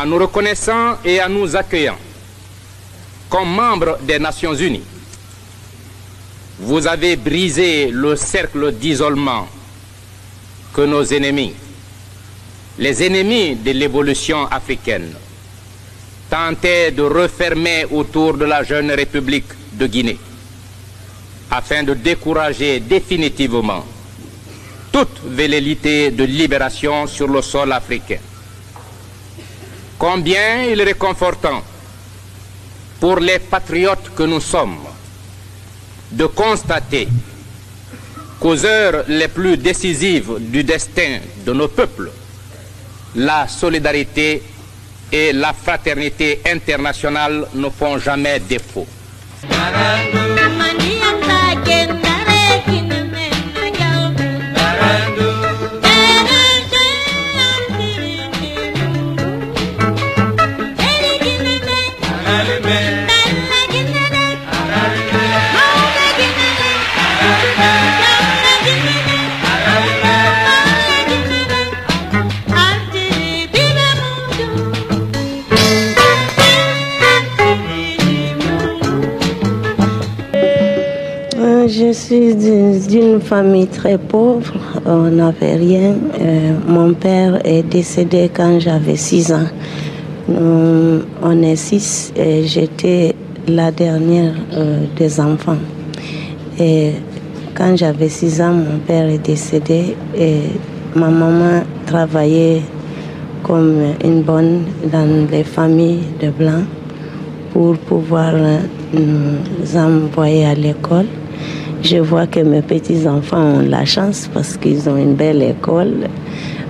en nous reconnaissant et en nous accueillant comme membres des Nations Unies. Vous avez brisé le cercle d'isolement que nos ennemis, les ennemis de l'évolution africaine, tentaient de refermer autour de la jeune République de Guinée, afin de décourager définitivement toute velléité de libération sur le sol africain. Combien il est réconfortant pour les patriotes que nous sommes de constater qu'aux heures les plus décisives du destin de nos peuples, la solidarité et la fraternité internationale ne font jamais défaut. Je suis d'une famille très pauvre, on n'avait rien. Mon père est décédé quand j'avais 6 ans. On est 6 et j'étais la dernière des enfants. Et quand j'avais 6 ans, mon père est décédé et ma maman travaillait comme une bonne dans les familles de Blancs pour pouvoir nous envoyer à l'école. Je vois que mes petits-enfants ont la chance parce qu'ils ont une belle école.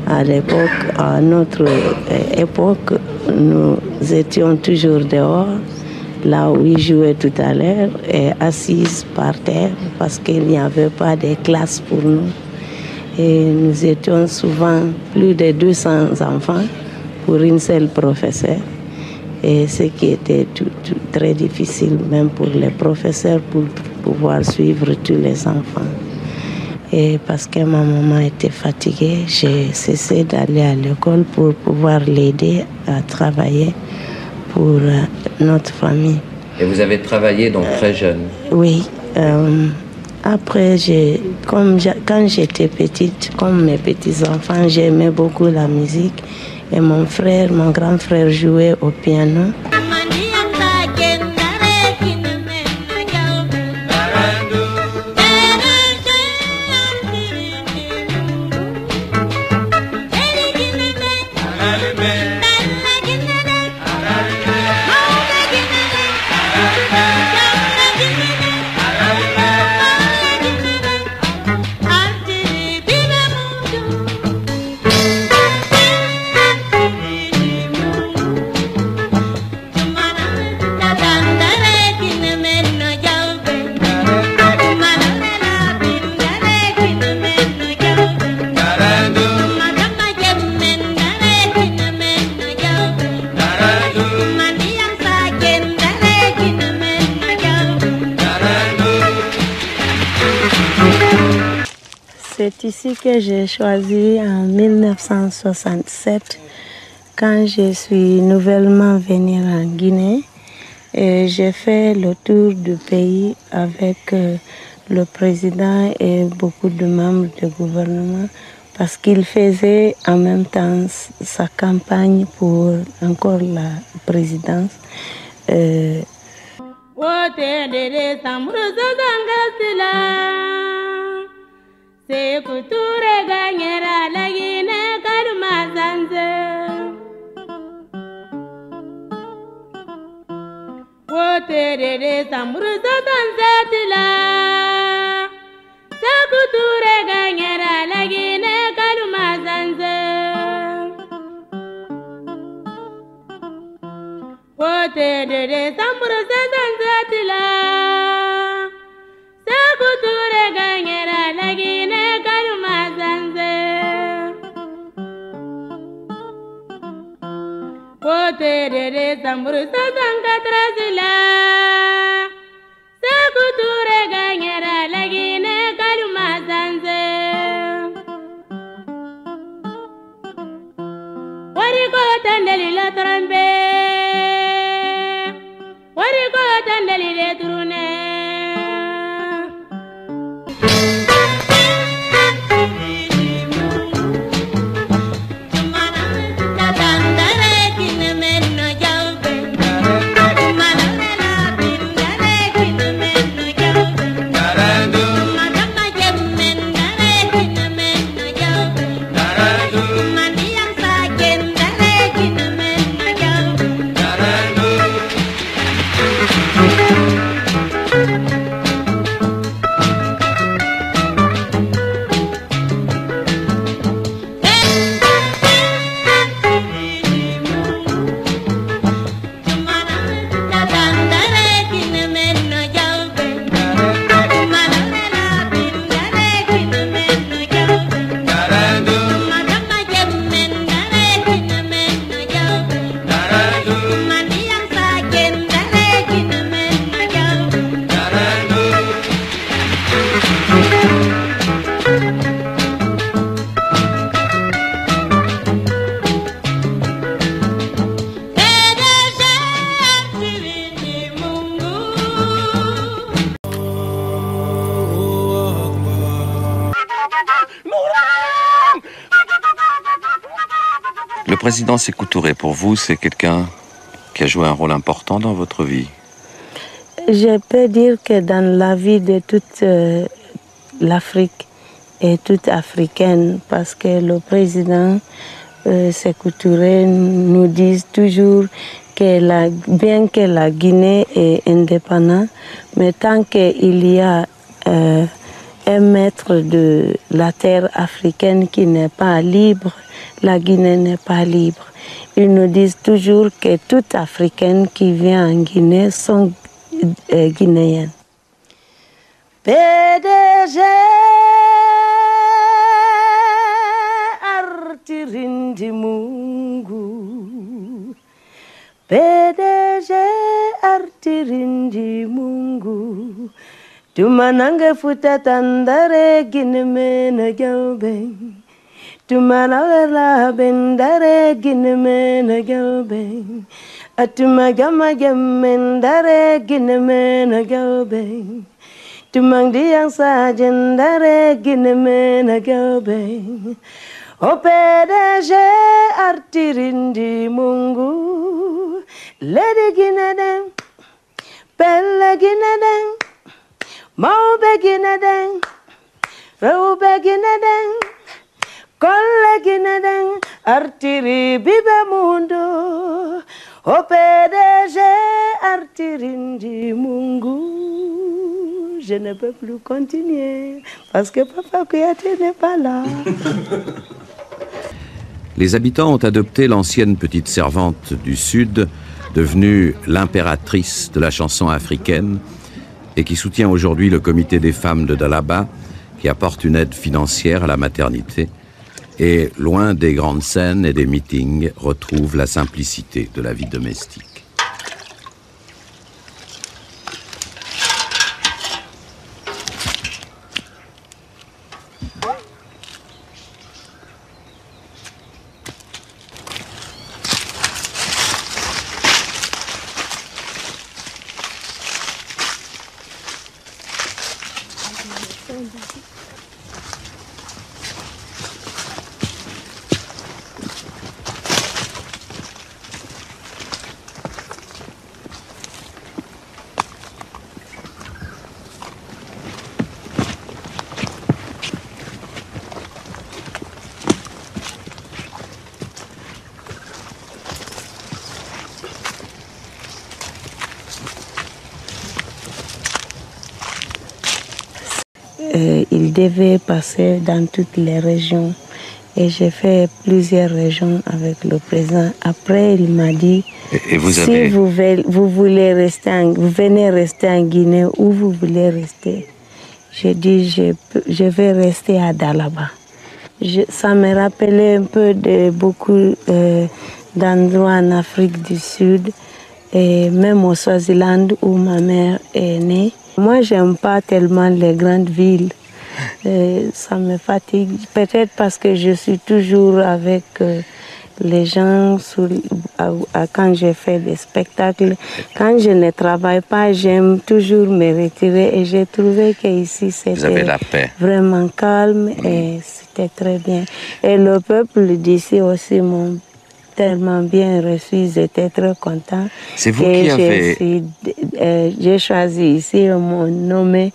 À l'époque, à notre époque, nous étions toujours dehors, là où ils jouaient tout à l'heure, et assises par terre parce qu'il n'y avait pas de classe pour nous. Et nous étions souvent plus de 200 enfants pour une seule professeure. Et ce qui était très difficile, même pour les professeurs, pour pouvoir suivre tous les enfants. Et parce que ma maman était fatiguée, j'ai cessé d'aller à l'école pour pouvoir l'aider à travailler pour notre famille. Et vous avez travaillé donc très jeune? Oui. Après, quand j'étais petite, comme mes petits-enfants, j'aimais beaucoup la musique. Et mon grand frère jouait au piano. C'est ici que j'ai choisi en 1967, quand je suis nouvellement venue en Guinée. Et j'ai fait le tour du pays avec le président et beaucoup de membres du gouvernement parce qu'il faisait en même temps sa campagne pour encore la présidence. Sekuture ganyera lagine karmazanze Wotere samruza tanzetila Sekuture ganyera lagine karmazanze Wotere samruza tanzetila Sekuture ganyera lagine Potere samrusa sangatrasila Sekuture ganyera lagine kalumazanze Wariko tandelila trompe. Wariko tandalile turune. Le président Sékou Touré, pour vous, c'est quelqu'un qui a joué un rôle important dans votre vie? Je peux dire que dans la vie de toute l'Afrique et toute africaine, parce que le président Sékou Touré nous dit toujours que bien que la Guinée est indépendante, mais tant qu'il y a un maître de la terre africaine qui n'est pas libre, la Guinée n'est pas libre. Ils nous disent toujours que toute Africaine qui vient en Guinée sont guinéennes. PDG Artirindi Mungu, PDG Artirindi Mungu, tumanange futa tandare Guinémena Gaube. Tumalala bendare Guinémena Gaube. Atumagama gemendare Guinémena Gaube. Tumangdiang sajendare Guinémena Gaube. O PDG Artirindi Mungu. Lady Guinéden, Pelle Guinéden, Maube Guinéden, Raube Guinéden. Kolle Guinéden, Artiri Bibe Mundo, O PDG Artirindi Mungu. Je ne peux plus continuer parce que Papa Kouyaté n'est pas là. Les habitants ont adopté l'ancienne petite servante du Sud, devenue l'impératrice de la chanson africaine et qui soutient aujourd'hui le comité des femmes de Dalaba, qui apporte une aide financière à la maternité. Et, loin des grandes scènes et des meetings, retrouve la simplicité de la vie domestique. Il devait passer dans toutes les régions et j'ai fait plusieurs régions avec le président. Après, il m'a dit, si vous voulez rester, vous venez rester en Guinée, où vous voulez rester. J'ai dit, je vais rester à Dalaba. Ça me rappelait un peu de beaucoup d'endroits en Afrique du Sud et même au Swaziland où ma mère est née. Moi, j'aime pas tellement les grandes villes. Ça me fatigue. Peut-être parce que je suis toujours avec les gens, quand je fais des spectacles, quand je ne travaille pas, j'aime toujours me retirer. Et j'ai trouvé qu'ici, c'était vraiment calme et c'était très bien. Et le peuple d'ici aussi m'ont tellement bien reçu, ils étaient très contents. C'est vous qui avez... J'ai choisi ici mon nommé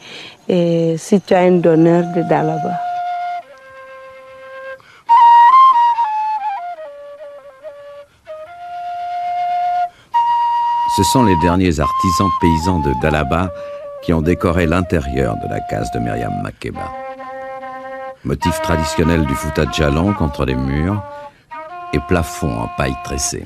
citoyen d'honneur de Dalaba. Ce sont les derniers artisans paysans de Dalaba qui ont décoré l'intérieur de la case de Myriam Makeba. Motif traditionnel du Fouta Djalon contre les murs et plafond en paille tressée.